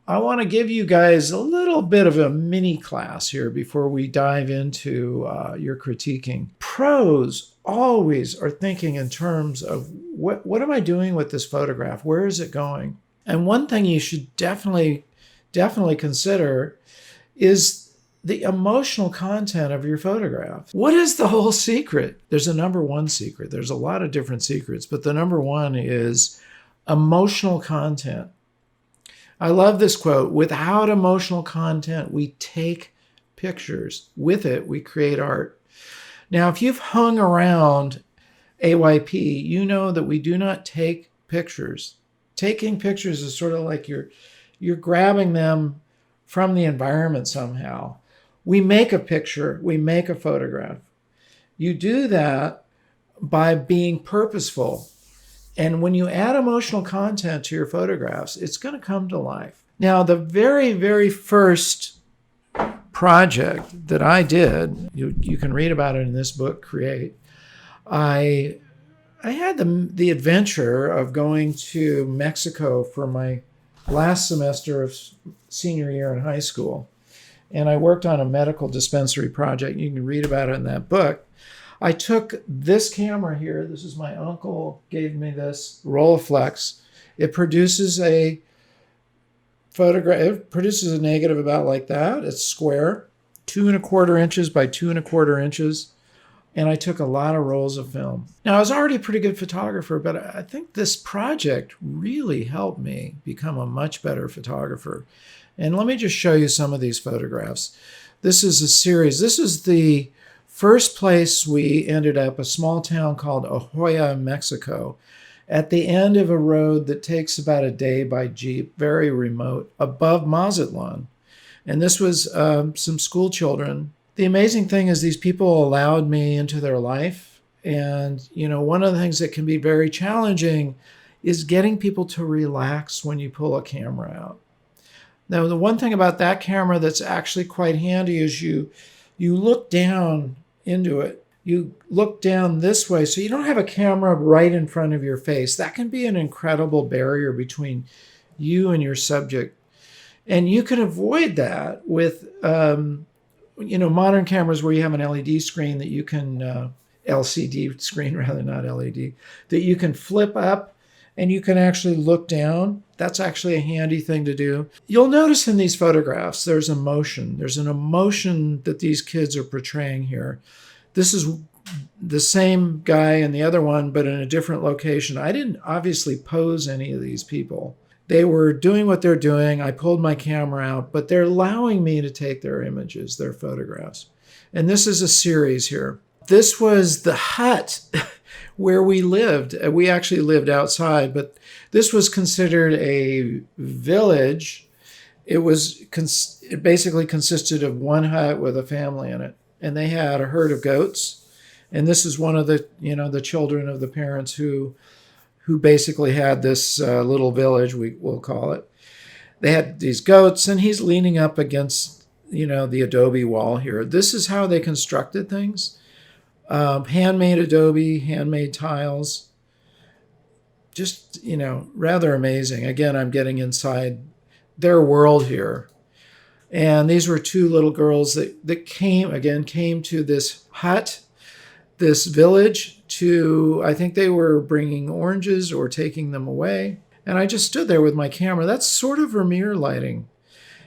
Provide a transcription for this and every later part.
I want to give you guys a little bit of a mini class here before we dive into your critiquing. Pros always are thinking in terms of what am I doing with this photograph? Where is it going? And one thing you should definitely consider is the emotional content of your photograph. What is the whole secret? There's a number one secret. There's a lot of different secrets, but the number one is emotional content. I love this quote. Without emotional content, we take pictures. With it, we create art. Now, if you've hung around AYP, you know that we do not take pictures. Taking pictures is sort of like you're grabbing them from the environment somehow. We make a picture, we make a photograph. You do that by being purposeful. And when you add emotional content to your photographs, it's going to come to life. Now, the very, very first project that I did, you can read about it in this book, Create. I had the adventure of going to Mexico for my last semester of senior year in high school. And I worked on a medical dispensary project. You can read about it in that book. I took this camera here. This is my uncle gave me this Rolleiflex. It produces a photograph. It produces a negative about like that. It's square, 2¼ inches by 2¼ inches. And I took a lot of rolls of film. Now, I was already a pretty good photographer, but I think this project really helped me become a much better photographer. And let me just show you some of these photographs. This is a series. This is the first place we ended up, a small town called Ojoa, Mexico, at the end of a road that takes about a day by Jeep, very remote, above Mazatlan. And this was some school children. The amazing thing is these people allowed me into their life. And, you know, one of the things that can be very challenging is getting people to relax when you pull a camera out. Now, the one thing about that camera that's actually quite handy is you look down into it. You look down this way, so you don't have a camera right in front of your face. That can be an incredible barrier between you and your subject. And you can avoid that with, modern cameras where you have an LED screen that you can, LCD screen rather, not LED, that you can flip up and you can actually look down. That's actually a handy thing to do. You'll notice in these photographs, there's emotion. There's an emotion that these kids are portraying here. This is the same guy in the other one, but in a different location. I didn't obviously pose any of these people. They were doing what they're doing. I pulled my camera out, but they're allowing me to take their images, their photographs. And this is a series here. This was the hut where we lived. We actually lived outside, but this was considered a village. It basically consisted of one hut with a family in it. And they had a herd of goats. And this is one of the children of the parents who basically had this little village, we'll call it. They had these goats, and he's leaning up against, the adobe wall here. This is how they constructed things. Handmade adobe, handmade tiles. Just, rather amazing. Again, I'm getting inside their world here. And these were two little girls that came to this hut, this village, I think they were bringing oranges or taking them away. And I just stood there with my camera. That's sort of Vermeer lighting.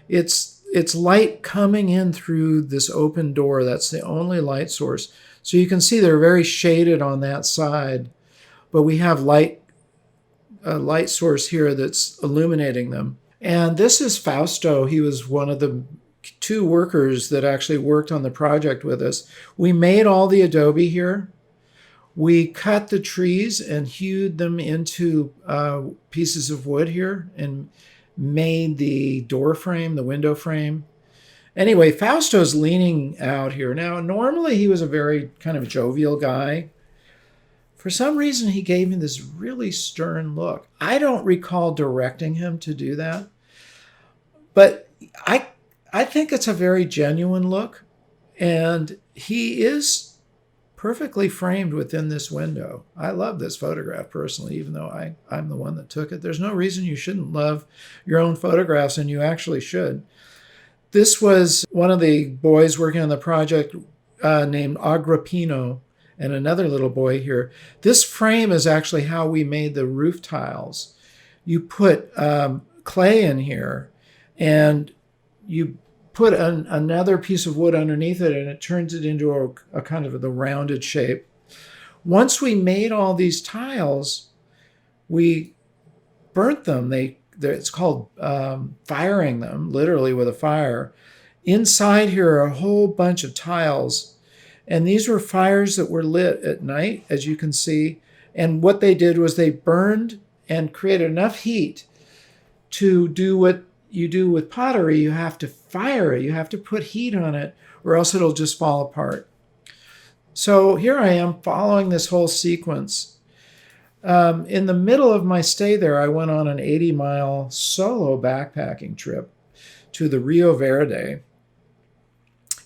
It's light coming in through this open door. That's the only light source. So you can see they're very shaded on that side, but we have a light source here that's illuminating them. And this is Fausto. He was one of the two workers that actually worked on the project with us. We made all the adobe here. We cut the trees and hewed them into pieces of wood here and made the door frame, the window frame. Anyway, Fausto's leaning out here. Now, normally he was a very kind of jovial guy. For some reason, he gave me this really stern look. I don't recall directing him to do that, but I think it's a very genuine look, and he is perfectly framed within this window. I love this photograph personally, even though I'm the one that took it. There's no reason you shouldn't love your own photographs, and you actually should. This was one of the boys working on the project named Agrippino, and another little boy here. This frame is actually how we made the roof tiles. You put clay in here, and you put another piece of wood underneath it, and it turns it into a kind of the rounded shape. Once we made all these tiles, we burnt them. It's called firing them, literally with a fire. Inside here are a whole bunch of tiles, and these were fires that were lit at night, as you can see. And what they did was they burned and created enough heat to do what you do with pottery. You have to fire it. You have to put heat on it, or else it'll just fall apart. So here I am following this whole sequence. In the middle of my stay there, I went on an 80-mile solo backpacking trip to the Rio Verde.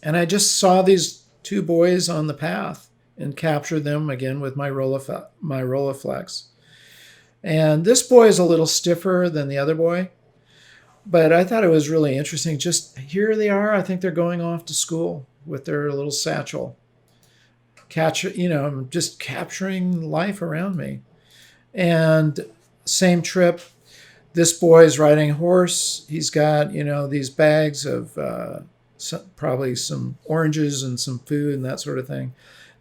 And I just saw these two boys on the path and captured them again with my Rolleiflex. And this boy is a little stiffer than the other boy, but I thought it was really interesting. Just here they are. I think they're going off to school with their little satchel. Just capturing life around me. And same trip, this boy is riding a horse. He's got, these bags of probably some oranges and some food and that sort of thing.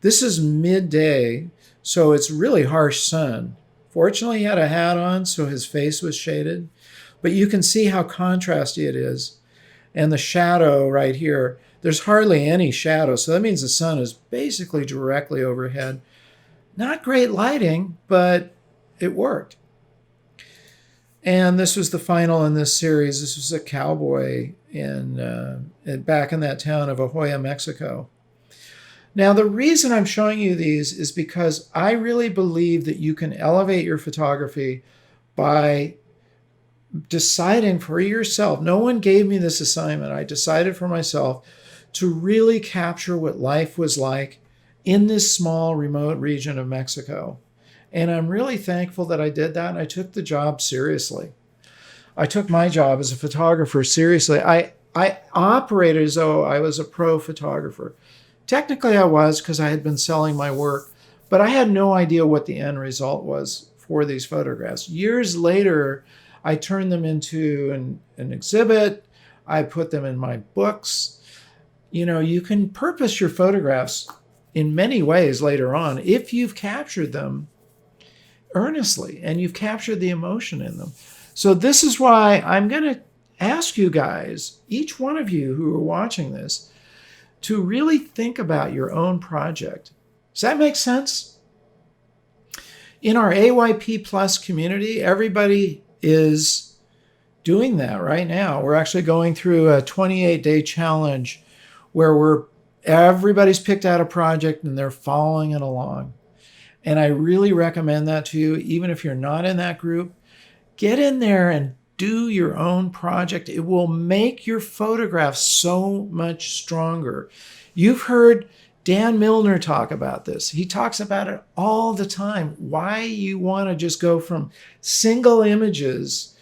This is midday, so it's really harsh sun. Fortunately, he had a hat on, so his face was shaded. But you can see how contrasty it is. And the shadow right here, there's hardly any shadow. So that means the sun is basically directly overhead. Not great lighting, but it worked. And this was the final in this series. This was a cowboy back in that town of Ahoya, Mexico. Now, the reason I'm showing you these is because I really believe that you can elevate your photography by deciding for yourself. No one gave me this assignment. I decided for myself to really capture what life was like in this small, remote region of Mexico. And I'm really thankful that I did that, and I took the job seriously. I took my job as a photographer seriously. I operated as though I was a pro photographer. Technically, I was, because I had been selling my work, but I had no idea what the end result was for these photographs. Years later, I turned them into an exhibit. I put them in my books. You can purpose your photographs in many ways later on if you've captured them earnestly and you've captured the emotion in them. So this is why I'm going to ask you guys, each one of you who are watching this, to really think about your own project. Does that make sense? In our AYP Plus community, everybody is doing that right now. We're actually going through a 28-day challenge where everybody's picked out a project and they're following it along. And I really recommend that to you, even if you're not in that group. Get in there and do your own project. It will make your photographs so much stronger. You've heard Dan Milner talk about this. He talks about it all the time. Why you want to just go from single images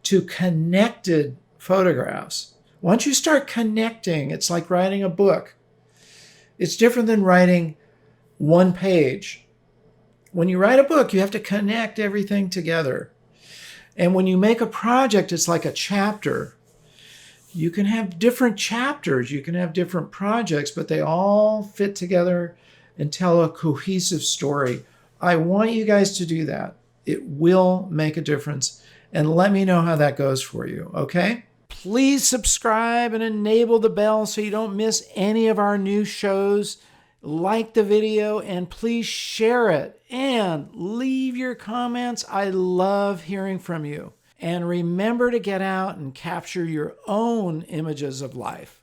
to connected photographs. Once you start connecting, it's like writing a book. It's different than writing one page. When you write a book, you have to connect everything together. And when you make a project, it's like a chapter. You can have different chapters, you can have different projects, but they all fit together and tell a cohesive story. I want you guys to do that. It will make a difference. And let me know how that goes for you, okay? Please subscribe and enable the bell so you don't miss any of our new shows. Like the video and please share it and leave your comments. I love hearing from you. And remember to get out and capture your own images of life.